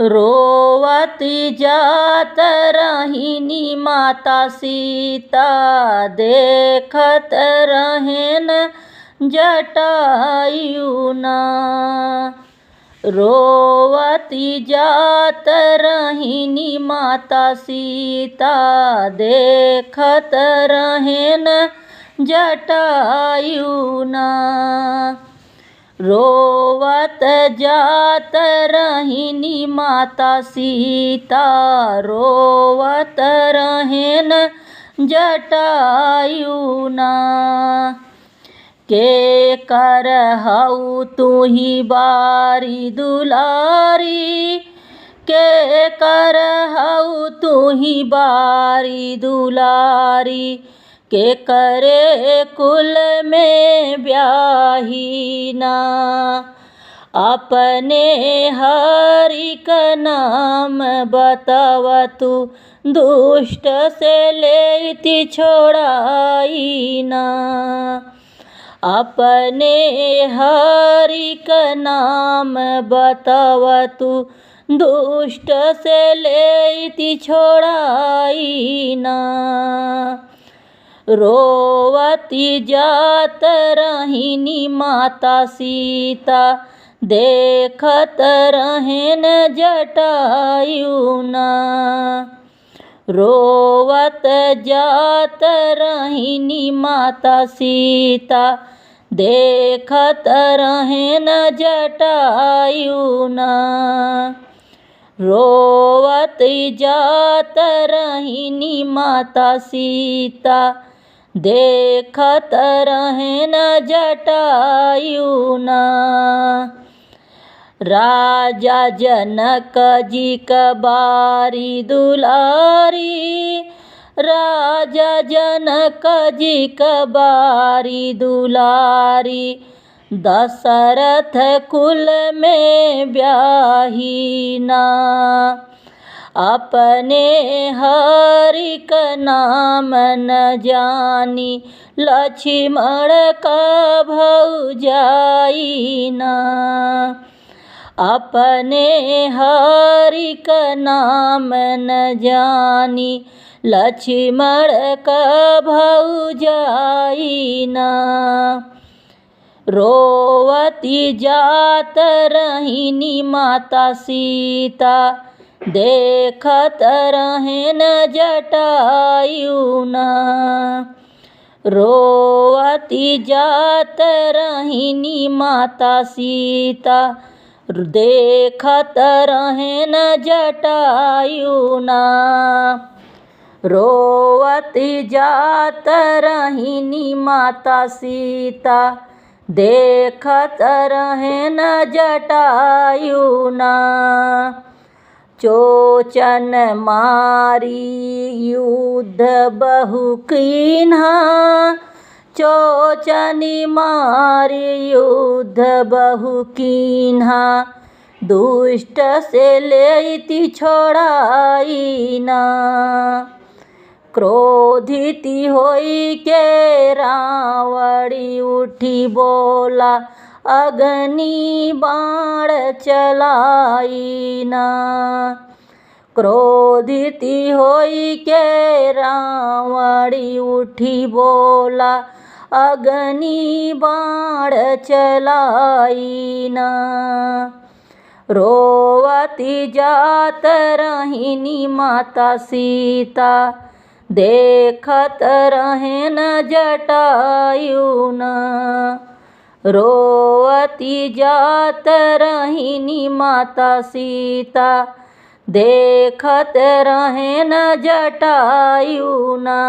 रोवती जात रहीनी माता सीता, देखत रहेन जटायुना। रोवती जात रहीनी माता सीता, देखत रहेन जटायुना। रोवत जात रहीनी माता सीता, रोवत रहेन जटायुना। के कर हऊ तुही बारी दुलारी, के कर हऊ तुही बारी दुलारी। के करे कुल में ब्याहीना, अपने हरि का नाम बतवतु, दुष्ट से लेती छोड़ाईना। अपने हरि का नाम बतवतु, दुष्ट से लेती छोड़ाईना। रोवती जात रहीनी माता सीता, देखत रहेन जटायुना। रोवत जात रहीनी माता सीता, देखत रहेन जटायुना। रोवती जात रहीनी माता सीता, देखत रहेन जटायुना। राजा जनक जी का बारी दुलारी, राजा जनक जी का बारी दुलारी। दशरथ कुल में ब्याहीना, अपने हरि का नाम न जानी, लक्ष्मण का भौजाईना। अपने हरि का नाम न जानी, लक्ष्मण का भौजाईना। रोवती जात रहीनी माता सीता, देखत रहेन जटायुना। रोवती जात रहीनी माता सीता, देखत रहेन जटायुना। रोवती जात रहीनी माता सीता, देखत रहेन जटायुना। चोचन मारी युद्ध बहु कीन्हा, चोचनी मारी युद्ध बहु कीन्हा। दुष्ट से लेती छोड़ाईना, क्रोधित होई के रावणी उठी बोला, अग्नि बाण चलाईना। क्रोधित होई के रावणी उठी बोला, अग्नि बाण चलाईना। रोवती जात रहीनी माता सीता, देखत रहेन जटायुना। रोवती जात रहीनी माता सीता, देखत रहेन जटायुना।